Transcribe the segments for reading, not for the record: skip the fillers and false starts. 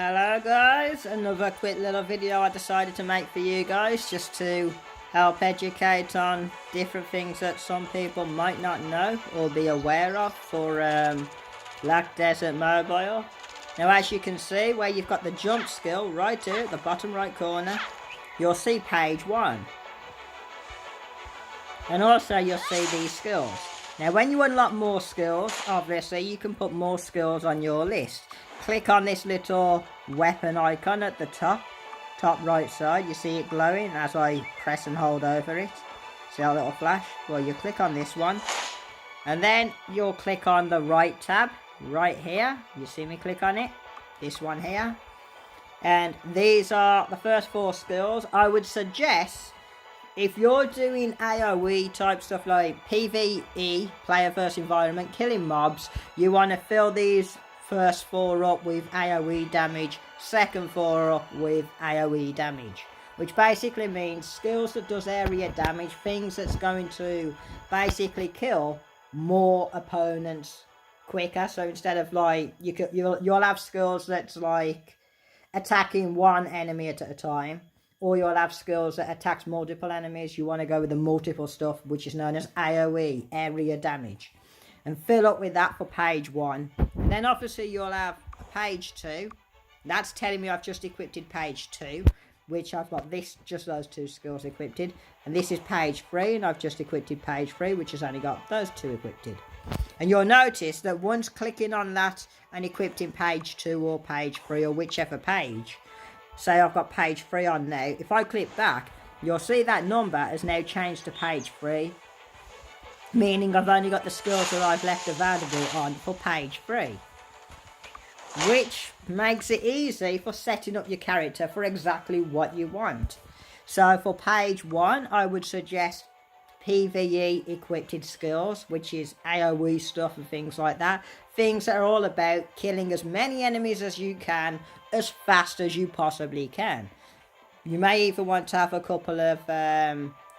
Hello guys, another quick little video I decided to make for you guys just to help educate on different things that some people might not know or be aware of for Black Desert Mobile. Now as you can see where you've got the jump skill right here at the bottom right corner, you'll see page 1. And also you'll see these skills. Now when you unlock more skills, obviously you can put more skills on your list. Click on this little weapon icon at the top right side. You see it glowing as I press and hold over it. See that little flash? Well, you click on this one. And then you'll click on the right tab right here. You see me click on it? This one here. And these are the first 4 skills. I would suggest if you're doing AoE type stuff like PvE, player versus environment, killing mobs, you want to fill these first 4 up with AoE damage, second 4 up with AoE damage, which basically means skills that does area damage, things that's going to basically kill more opponents quicker. So instead of like you'll have skills that's like attacking one enemy at a time, or you'll have skills that attacks multiple enemies. You want to go with the multiple stuff, which is known as AoE, area damage, and fill up with that for page 1. And then obviously you'll have page 2. That's telling me I've just equipped page 2, which I've got just those 2 skills equipped. And this is page 3, and I've just equipped page 3, which has only got those 2 equipped. And you'll notice that once clicking on that and equipping page 2 or page 3 or whichever page, say I've got page 3 on now, if I click back, you'll see that number has now changed to page 3. Meaning I've only got the skills that I've left available on for page 3. Which makes it easy for setting up your character for exactly what you want. So for page 1, I would suggest Pve Equipted Skills, which is AoE stuff and things like that. Things that are all about killing as many enemies as you can, as fast as you possibly can. You may even want to have a couple of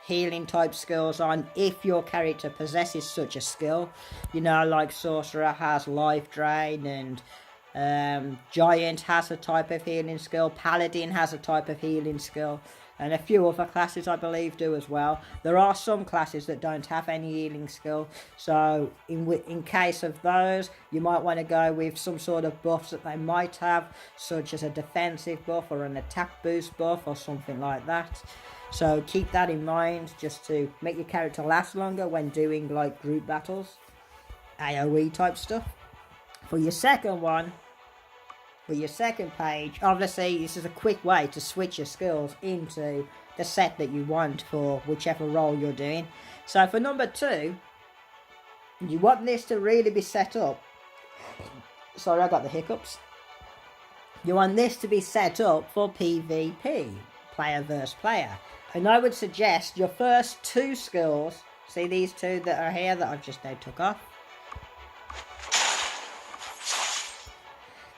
healing type skills on if your character possesses such a skill. You know, like Sorcerer has Life Drain, and Giant has a type of healing skill, Paladin has a type of healing skill, and a few other classes I believe do as well. There are some classes that don't have any healing skill, so in case of those, you might want to go with some sort of buffs that they might have, such as a defensive buff or an attack boost buff or something like that. So keep that in mind just to make your character last longer when doing like group battles, AoE type stuff. For your second one, for your second page, obviously this is a quick way to switch your skills into the set that you want for whichever role you're doing. So for number 2, you want this to really be set up. Sorry, I got the hiccups. You want this to be set up for PvP, player versus player. And I would suggest your first 2 skills, see these 2 that are here that I've just now took off.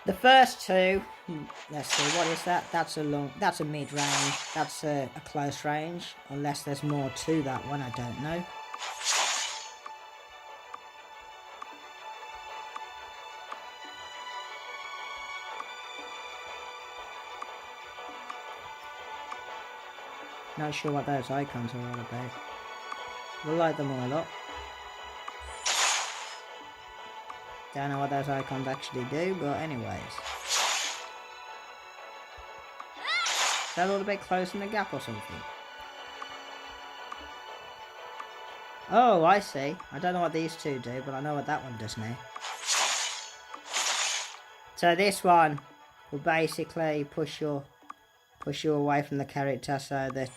The first 2, let's see, what is that? That's a mid-range, that's a close range, unless there's more to that one, I don't know. Not sure what those icons are all about. We'll light them all up. Don't know what those icons actually do, but anyways. Is that a little bit close in the gap or something? Oh, I see. I don't know what these 2 do, but I know what that one does now. So this one will basically push you away from the character so that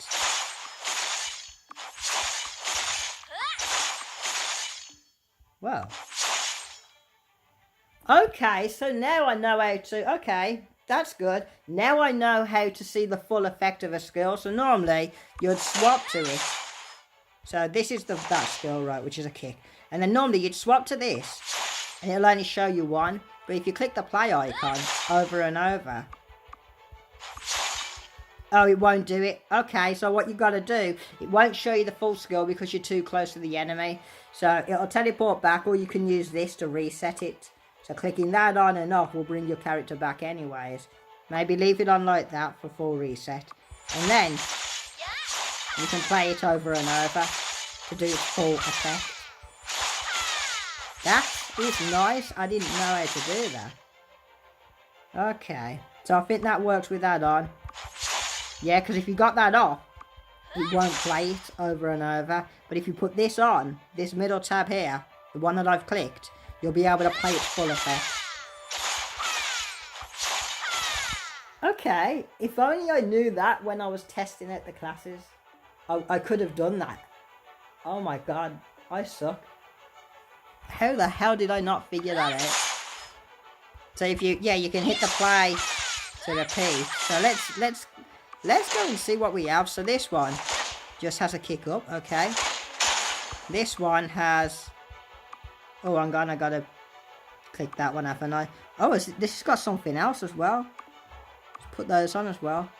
well, okay, so now I know how to, okay, that's good. Now I know how to see the full effect of a skill. So normally you'd swap to it. So this is that skill, right, which is a kick. And then normally you'd swap to this and it'll only show you one. But if you click the play icon over and over, oh, it won't do it. Okay, so what you've got to do, it won't show you the full skill because you're too close to the enemy. So it'll teleport back, or you can use this to reset it. So clicking that on and off will bring your character back anyways. Maybe leave it on like that for full reset. And then you can play it over and over to do its full effect. That is nice. I didn't know how to do that. Okay. So I think that works with that on. Yeah, because if you got that off, it won't play it over and over. But if you put this on, this middle tab here, the one that I've clicked, you'll be able to play its full effect. Okay, if only I knew that when I was testing at the classes. I could have done that. Oh my god, I suck. How the hell did I not figure that out? So if you, yeah, you can hit the play to the P. So let's go and see what we have. So this one just has a kick up, okay. This one has, oh, I gotta click that one, haven't I? Oh, this has got something else as well. Let's put those on as well.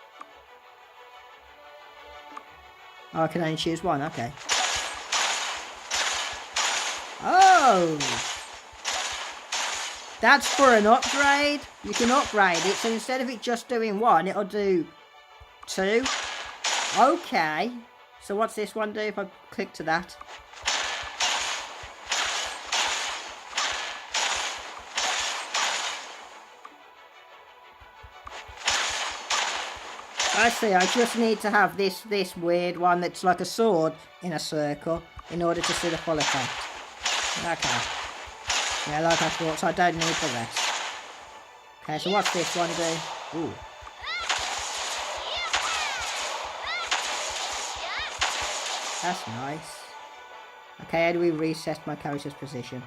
Oh, I can only choose one, okay. Oh! That's for an upgrade. You can upgrade it, so instead of it just doing one, it'll do two. Okay. So what's this one do if I click to that? I see, I just need to have this weird one that's like a sword in a circle in order to see the full effect. Okay. Yeah, like I thought, so I don't need the rest. Okay, so what's this one do? Ooh. That's nice. Okay, how do we reset my character's position?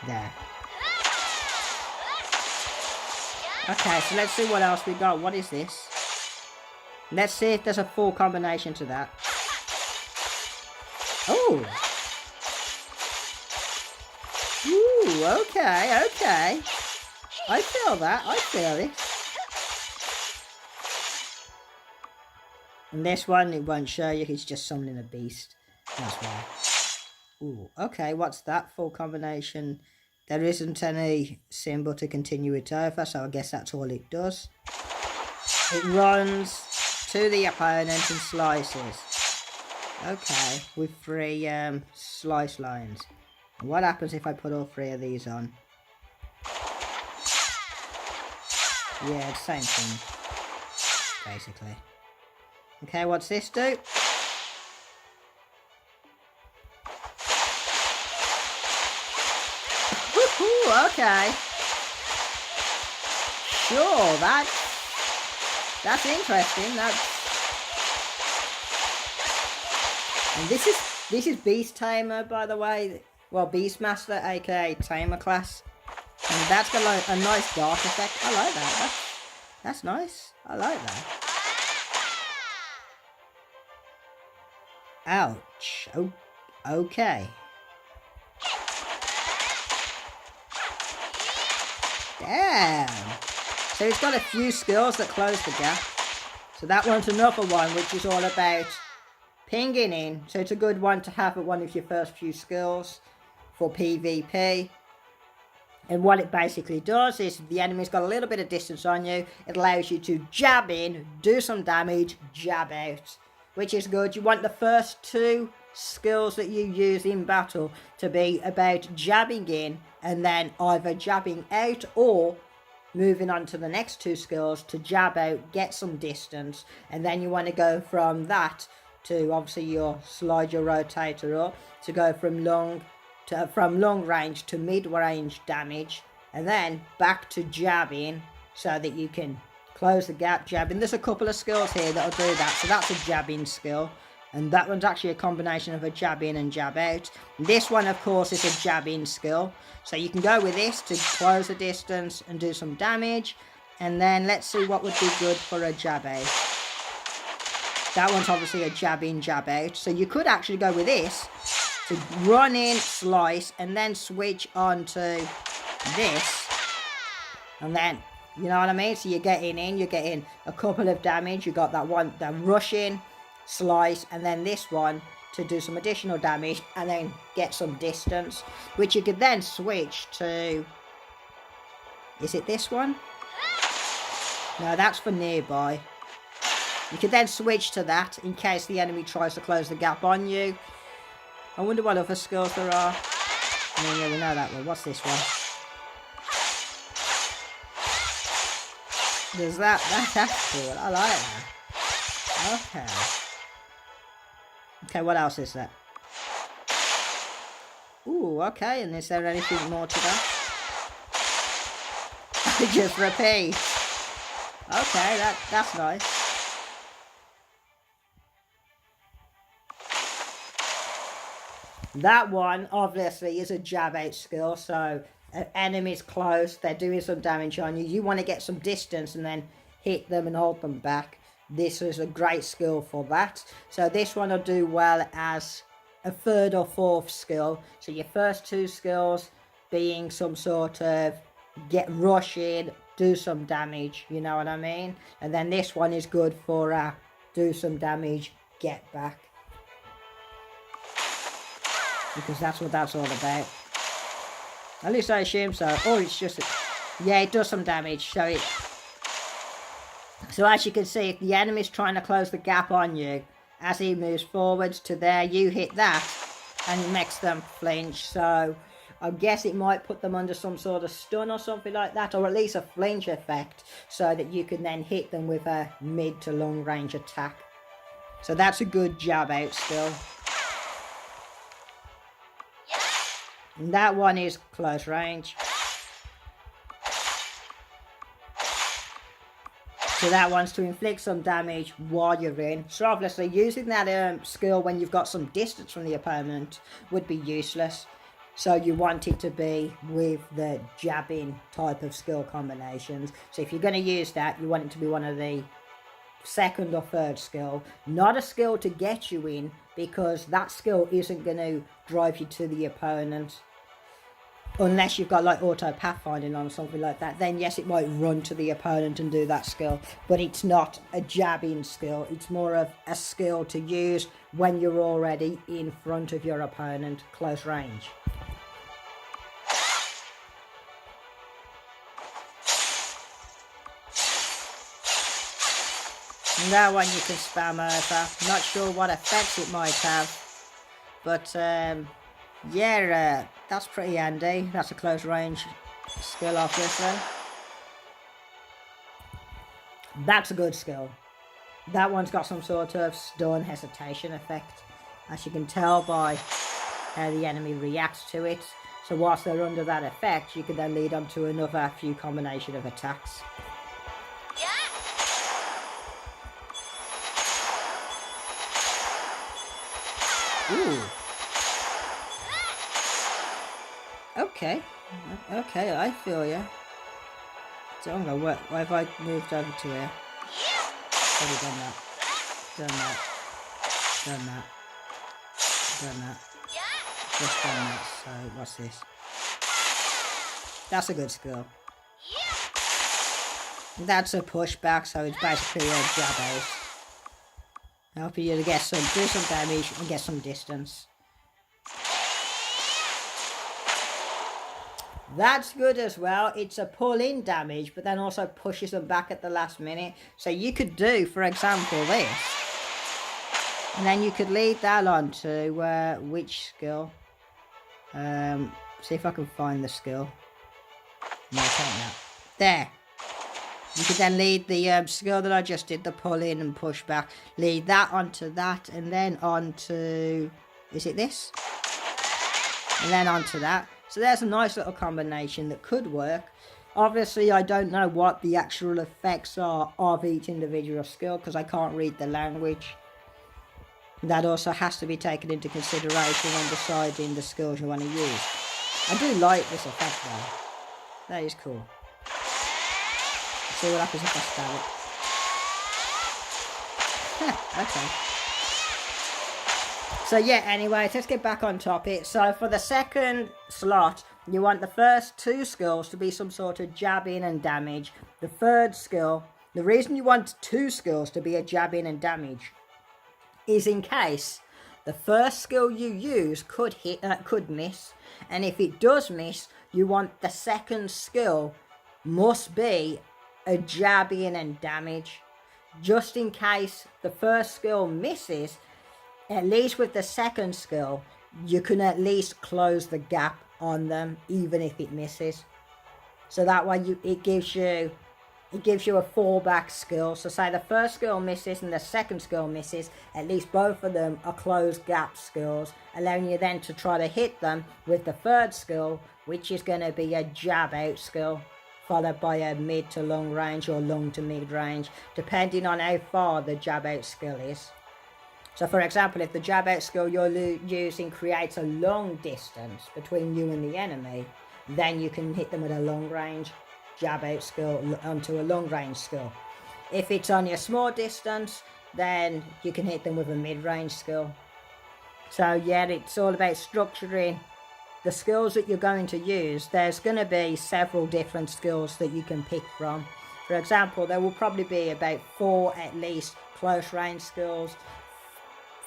There. Okay, so let's see what else we got. What is this? Let's see if there's a full combination to that. Oh! Ooh, okay, okay. I feel that, I feel it. And this one, it won't show you, it's just summoning a beast. That's why. Ooh, okay, what's that full combination? There isn't any symbol to continue it over, so I guess that's all it does. It runs to the opponent and slices. Okay, with 3 slice lines. And what happens if I put all 3 of these on? Yeah, it's the same thing, basically. Okay, what's this do? Woohoo, okay. Sure, that's interesting. And this is Beast Tamer, by the way. Well, Beastmaster, aka Tamer class. And that's got like a nice dark effect. I like that. That's nice. I like that. Ouch. Oh, okay. Damn. So it's got a few skills that close the gap. So that one's another one which is all about pinging in. So it's a good one to have at one of your first few skills for PvP. And what it basically does is the enemy's got a little bit of distance on you. It allows you to jab in, do some damage, jab out. Which is good. You want the first 2 skills that you use in battle to be about jabbing in and then either jabbing out or moving on to the next 2 skills to jab out, get some distance, and then you want to go from that to obviously your slide your rotator up to go from long range to mid range damage, and then back to jabbing so that you can close the gap, jabbing. There's a couple of skills here that'll do that. So that's a jabbing skill. And that one's actually a combination of a jab in and jab out. This one, of course, is a jab in skill. So you can go with this to close the distance and do some damage. And then let's see what would be good for a jab out. That one's obviously a jab in, jab out. So you could actually go with this to run in, slice, and then switch on to this. And then, you know what I mean? So you're getting a couple of damage. You got that one, the rush in, slice, and then this one to do some additional damage and then get some distance, which you could then switch to, is it this one? No, that's for nearby. You could then switch to that in case the enemy tries to close the gap on you. I wonder what other skills there are. I mean, yeah, we know that one. What's this one? There's that. That's cool. I like that. Okay. Okay, what else is there? Ooh, okay. And is there anything more to that? Just repeat. Okay, that's nice. That one, obviously, is a jab out skill, so enemies close, they're doing some damage on you. You want to get some distance and then hit them and hold them back. This is a great skill for that. So this one will do well as a third or fourth skill. So your first two skills being some sort of rush in, do some damage, you know what I mean? And then this one is good for do some damage, get back. Because that's what that's all about. At least I assume so. Oh, it's just... Yeah, it does some damage. So as you can see, if the enemy's trying to close the gap on you, as he moves forwards to there, you hit that, and it makes them flinch. So I guess it might put them under some sort of stun or something like that, or at least a flinch effect, so that you can then hit them with a mid to long range attack. So that's a good jab out skill. And that one is close range. So that one's to inflict some damage while you're in. So obviously using that skill when you've got some distance from the opponent would be useless. So you want it to be with the jabbing type of skill combinations. So if you're going to use that, you want it to be one of the second or third skill. Not a skill to get you in, because that skill isn't going to drive you to the opponent. Unless you've got like auto pathfinding on or something like that, then yes, it might run to the opponent and do that skill. But it's not a jabbing skill. It's more of a skill to use when you're already in front of your opponent, close range. And that one you can spam over. Not sure what effects it might have. But yeah, that's pretty handy. That's a close range skill, obviously. That's a good skill. That one's got some sort of stun hesitation effect, as you can tell by how the enemy reacts to it. So whilst they're under that effect, you can then lead on to another few combination of attacks. Ooh. Okay, I feel ya. So I'm gonna work. Why have I moved over to here? Probably done that. Just done that. So what's this? That's a good skill. That's a pushback, so it's basically a jab out. Helping you to do some damage and get some distance. That's good as well. It's a pull-in damage, but then also pushes them back at the last minute. So you could do, for example, this. And then you could lead that on to, which skill? See if I can find the skill. No, I can't now. There. You could then lead the skill that I just did, the pull-in and push back. Lead that onto that, and then onto... Is it this? And then onto that. So there's a nice little combination that could work. Obviously, I don't know what the actual effects are of each individual skill, because I can't read the language. That also has to be taken into consideration when deciding the skills you want to use. I do like this effect though. That is cool. Let's see what happens if I spell it. Okay. So yeah, anyway, let's get back on topic. So for the second slot, you want the first two skills to be some sort of jabbing and damage. The third skill, the reason you want two skills to be a jabbing and damage is in case the first skill you use could miss. And if it does miss, you want the second skill must be a jab in and damage. Just in case the first skill misses, at least with the second skill, you can at least close the gap on them, even if it misses. So that way it gives you a fallback skill. So say the first skill misses and the second skill misses, at least both of them are closed gap skills, allowing you then to try to hit them with the third skill, which is going to be a jab out skill, followed by a mid to long range or long to mid range, depending on how far the jab out skill is. So for example, if the jab out skill you're using creates a long distance between you and the enemy, then you can hit them with a long range jab out skill onto a long range skill. If it's only a small distance, then you can hit them with a mid range skill. So yeah, it's all about structuring the skills that you're going to use. There's going to be several different skills that you can pick from. For example, there will probably be about 4 at least close range skills,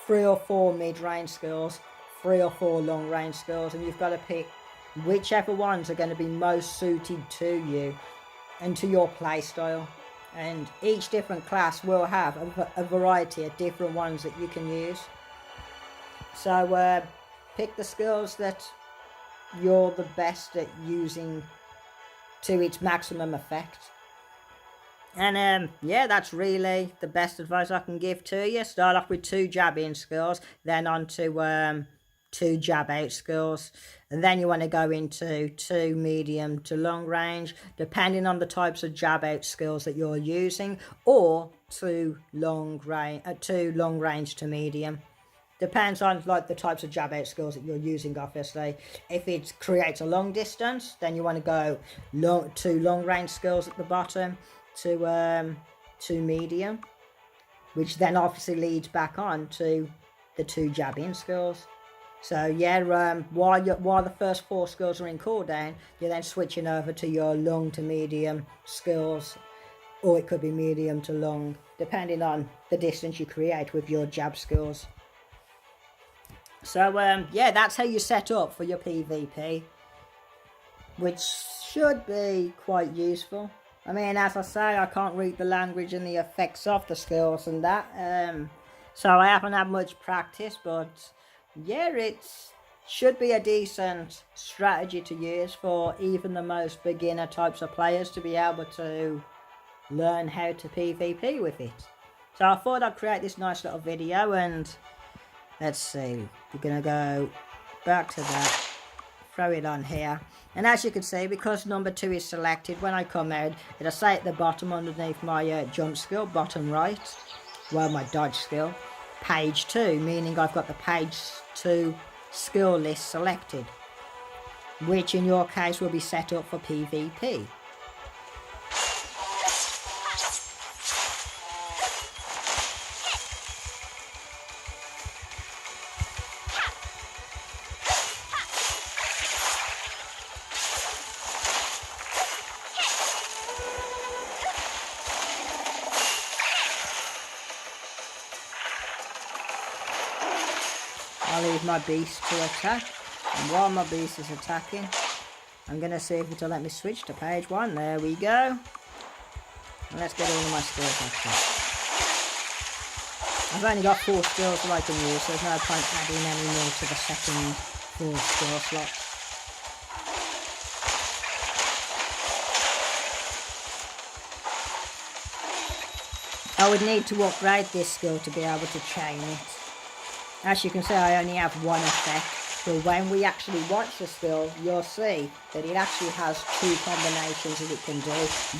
3 or 4 mid range skills, 3 or 4 long range skills, and you've got to pick whichever ones are going to be most suited to you and to your play style. And each different class will have a variety of different ones that you can use. So pick the skills that you're the best at using to its maximum effect. And yeah, that's really the best advice I can give to you. Start off with 2 jab in skills, then on to 2 jab out skills, and then you want to go into 2 medium to long range, depending on the types of jab out skills that you're using, or 2 long range to medium. Depends on like the types of jab out skills that you're using, obviously. If it creates a long distance, then you want to go 2 long range skills at the bottom to 2 medium, which then obviously leads back on to the 2 jab in skills. So yeah, while the first 4 skills are in cooldown, you're then switching over to your long to medium skills, or it could be medium to long, depending on the distance you create with your jab skills. So yeah, that's how you set up for your PvP, which should be quite useful. I mean, as I say, I can't read the language and the effects of the skills and that, so I haven't had much practice, but yeah, it should be a decent strategy to use for even the most beginner types of players to be able to learn how to PvP with it. So I thought I'd create this nice little video, and let's see, we're going to go back to that, throw it on here, and as you can see, because number 2 is selected, when I come out, it'll say at the bottom underneath my jump skill, bottom right, well, my dodge skill, page 2, meaning I've got the page 2 skill list selected, which in your case will be set up for PvP. I'll leave my beast to attack, and while my beast is attacking, I'm going to see if it'll let me switch to page 1. There we go. And let's get all of my skills active. I've only got 4 skills that I can use, so there's no point adding any more to the second 4 skill slots. I would need to upgrade this skill to be able to chain it. As you can see, I only have 1 effect, but when we actually watch the skill, you'll see that it actually has 2 combinations that it can do.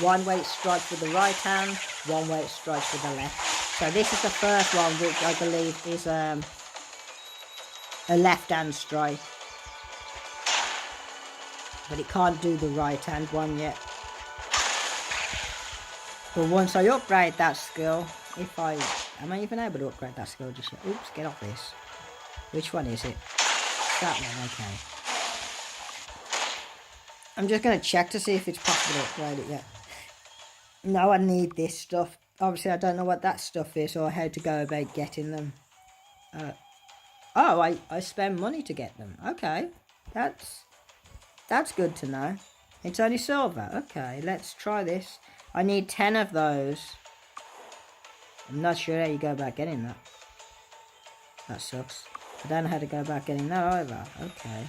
One where it strikes with the right hand, one where it strikes with the left. So this is the first one, which I believe is a left hand strike. But it can't do the right hand one yet. But once I upgrade that skill, am I even able to upgrade that skill just yet? Oops, get off this. Which one is it? That one, okay. I'm just going to check to see if it's possible to upgrade it yet. No, I need this stuff. Obviously, I don't know what that stuff is or how to go about getting them. Oh, I spend money to get them. Okay, that's good to know. It's only silver. Okay, let's try this. I need 10 of those. I'm not sure how you go about getting that. That sucks. I don't know how to go about getting that either. Okay.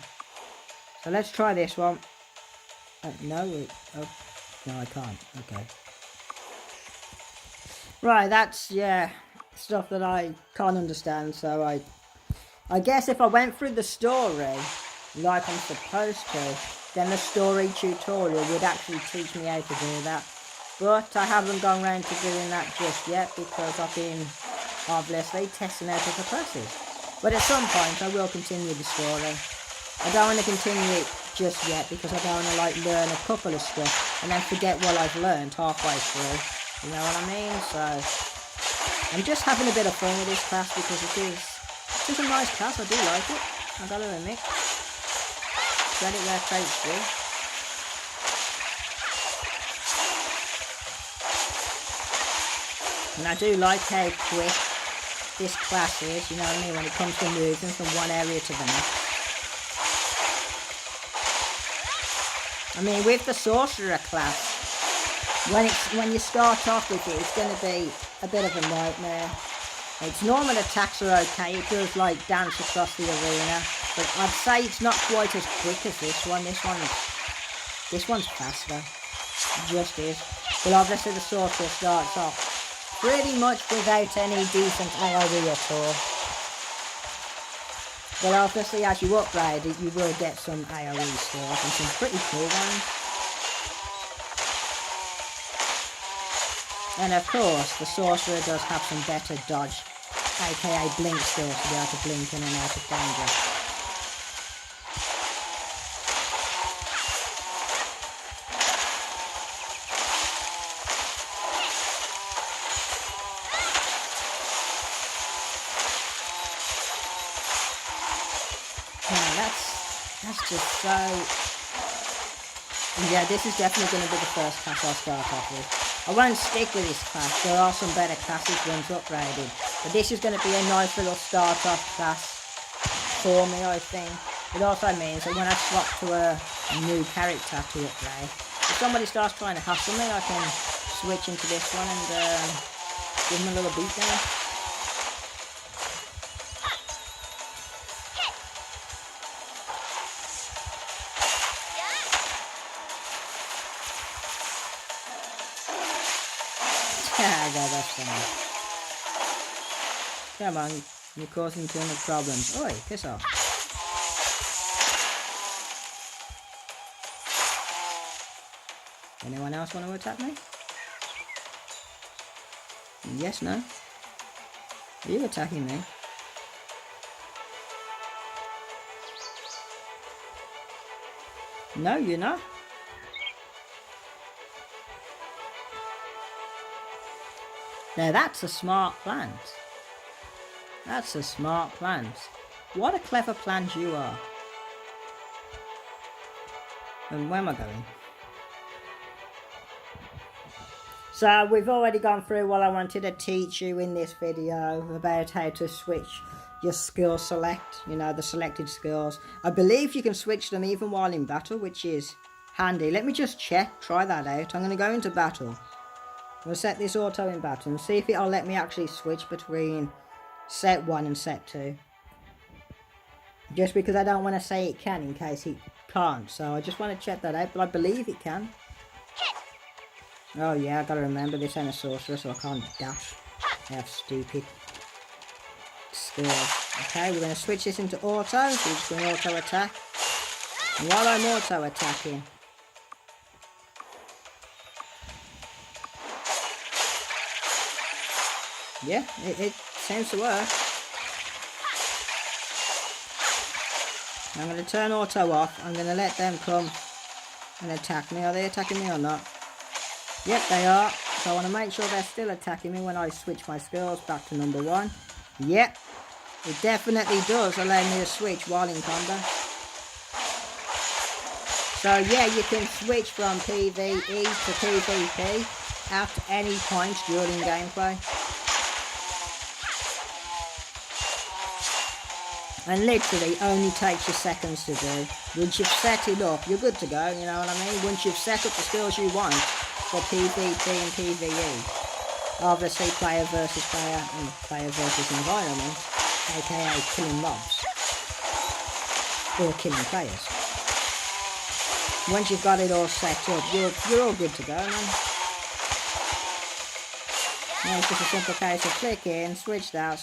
So let's try this one. No, I can't. Okay. Right, that's, yeah, stuff that I can't understand. So I guess if I went through the story like I'm supposed to, then the story tutorial would actually teach me how to do that. But I haven't gone around to doing that just yet because I've been obviously testing out other classes. But at some point I will continue the story. I don't want to continue it just yet because I don't want to like learn a couple of stuff and then forget what I've learned halfway through. You know what I mean? So I'm just having a bit of fun with this class because it's a nice class. I do like it. I gotta admit. Credit where credit's due. And I do like how quick this class is, you know what I mean, when it comes to moving from one area to the next. I mean, with the sorcerer class, when you start off with it, it's going to be a bit of a nightmare. Its normal attacks are okay, it does like dance across the arena, but I'd say it's not quite as quick as this one. This one's faster, it just is. But obviously the sorcerer starts off pretty much without any decent AoE at all. But obviously as you upgrade it, you will get some AoE stuff and some pretty cool ones. And of course, the sorcerer does have some better dodge, aka blink skills, to be able to blink in and out of danger. That's just so... Yeah, this is definitely going to be the first class I'll start off with. I won't stick with this class, there are some better classes once upgraded. But this is going to be a nice little start-off class for me, I think. It also means that when I swap to a new character to upgrade, if somebody starts trying to hustle me, I can switch into this one and give them a little beat down. That's funny. Come on, you're causing too much problems. Oi, piss off. Anyone else want to attack me? Yes, no? Are you attacking me? No, you're not. Now that's a smart plant. That's a smart plant. What a clever plant you are. And where am I going? So we've already gone through what I wanted to teach you in this video about how to switch your skill select, you know, the selected skills. I believe you can switch them even while in battle, which is handy. Let me just check, try that out. I'm going to go into battle. I'm going to set this auto in battle and see if it'll let me actually switch between set 1 and set 2. Just because I don't want to say it can in case it can't. So I just want to check that out, but I believe it can. Oh yeah, I gotta remember this ain't a sorcerer, so I can't dash. I have stupid skills. Okay, we're going to switch this into auto, so we're just going to auto attack. And while I'm auto attacking, yeah, it seems to work. I'm going to turn auto off. I'm going to let them come and attack me. Are they attacking me or not? Yep, they are. So I want to make sure they're still attacking me when I switch my skills back to number 1. Yep, it definitely does allow me to switch while in combat. So yeah, you can switch from PvE to PvP at any point during gameplay. And literally only takes you seconds to do. Once you've set it up, you're good to go, you know what I mean? Once you've set up the skills you want, for PvP and PvE. Obviously player versus player and player versus environment, aka killing mobs. Or killing players. Once you've got it all set up, you're all good to go, man. Now it's just a simple case of click in, switch that,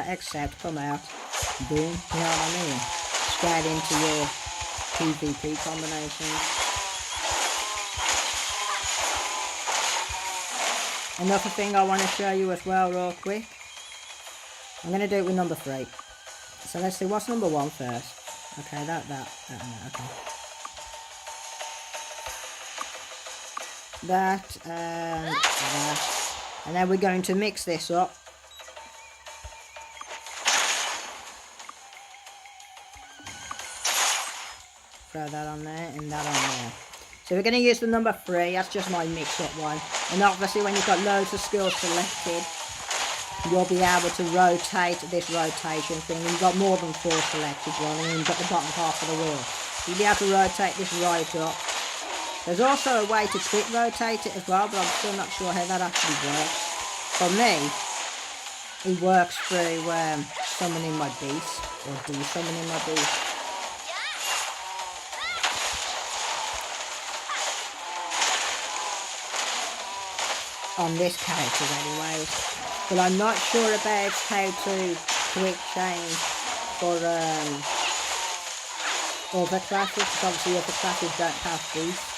accept, come out, boom, you know what I mean? Straight into your PvP combinations. Another thing I want to show you as well real quick. I'm going to do it with number 3. So let's see, what's number 1 first? Okay, that, okay. That, and that. And then we're going to mix this up. Throw that on there and that on there. So we're going to use the number 3, that's just my mix-up one. And obviously when you've got loads of skills selected, you'll be able to rotate this rotation thing. You've got more than 4 selected, and you've got the bottom half of the wheel. You'll be able to rotate this right up. There's also a way to quick rotate it as well, but I'm still not sure how that actually works. For me, it works through summoning my beast, or de-summoning my beast. On this character anyways. But I'm not sure about how to quick change for other classes, because obviously other classes don't have beasts.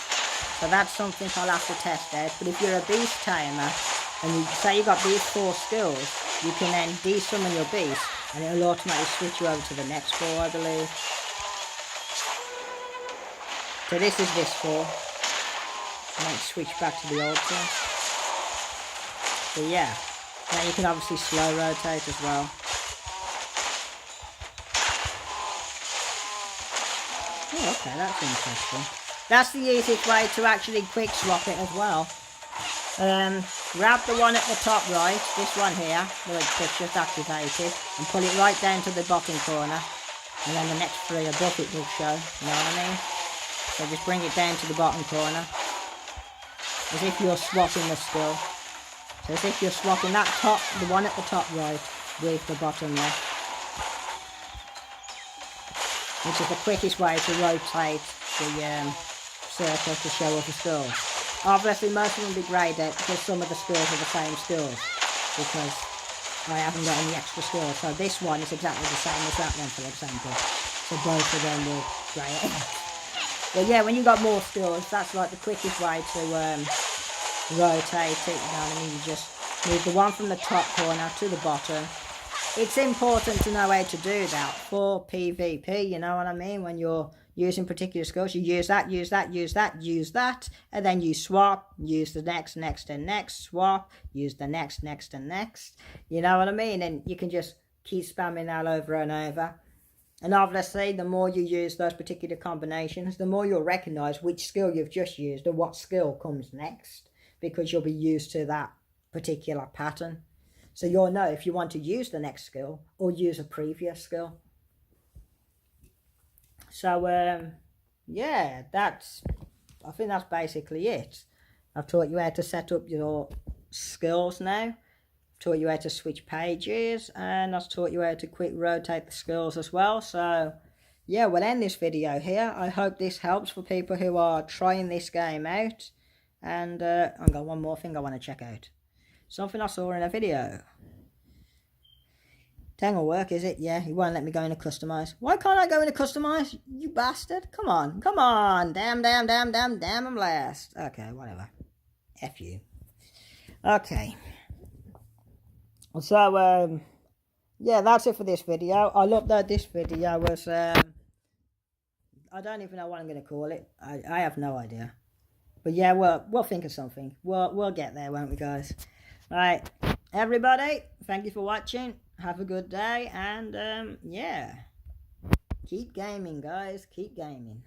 So that's something I'll have to test out. But if you're a beast tamer, and you say you've got these 4 skills, you can then de-summon your beast, and it'll automatically switch you over to the next 4, I believe. So this is this 4. And then switch back to the old one. But yeah, now you can obviously slow rotate as well. Oh, okay, that's interesting. That's the easiest way to actually quick swap it as well. Grab the one at the top right, this one here, that's just activated, and pull it right down to the bottom corner, and then the next 3 above it will show, you know what I mean? So just bring it down to the bottom corner, as if you're swapping the skill. So as if you're swapping that top, the one at the top right, with the bottom left. Which is the quickest way to rotate the circle to show off the skills. Obviously most of them will be greyed out because some of the skills are the same skills, because I haven't got any extra skills. So this one is exactly the same as that one, for example. So both of them will grey out. But yeah, when you've got more skills, that's like the quickest way to rotate it, you know what I mean? You just move the one from the top corner to the bottom. It's important to know how to do that for PvP, you know what I mean? When you're using particular skills, you use that, and then you swap, use the next, and next, swap, use the next, and next. You know what I mean? And you can just keep spamming that over and over. And obviously, the more you use those particular combinations, the more you'll recognise which skill you've just used and what skill comes next, because you'll be used to that particular pattern. So you'll know if you want to use the next skill or use a previous skill. So, yeah, I think that's basically it. I've taught you how to set up your skills now. I've taught you how to switch pages, and I've taught you how to quick rotate the skills as well. So, yeah, we'll end this video here. I hope this helps for people who are trying this game out. And I've got one more thing I want to check out. Something I saw in a video. Tangle work, is it? Yeah, he won't let me go into customize. Why can't I go into customize? You bastard. Come on. Come on. Damn, I'm last. Okay, whatever. F you. Okay. So, yeah, that's it for this video. I'll upload this video as, I don't even know what I'm going to call it. I have no idea. But yeah, we'll think of something. We'll get there, won't we, guys? Right, everybody, thank you for watching. Have a good day, and yeah, keep gaming, guys. Keep gaming.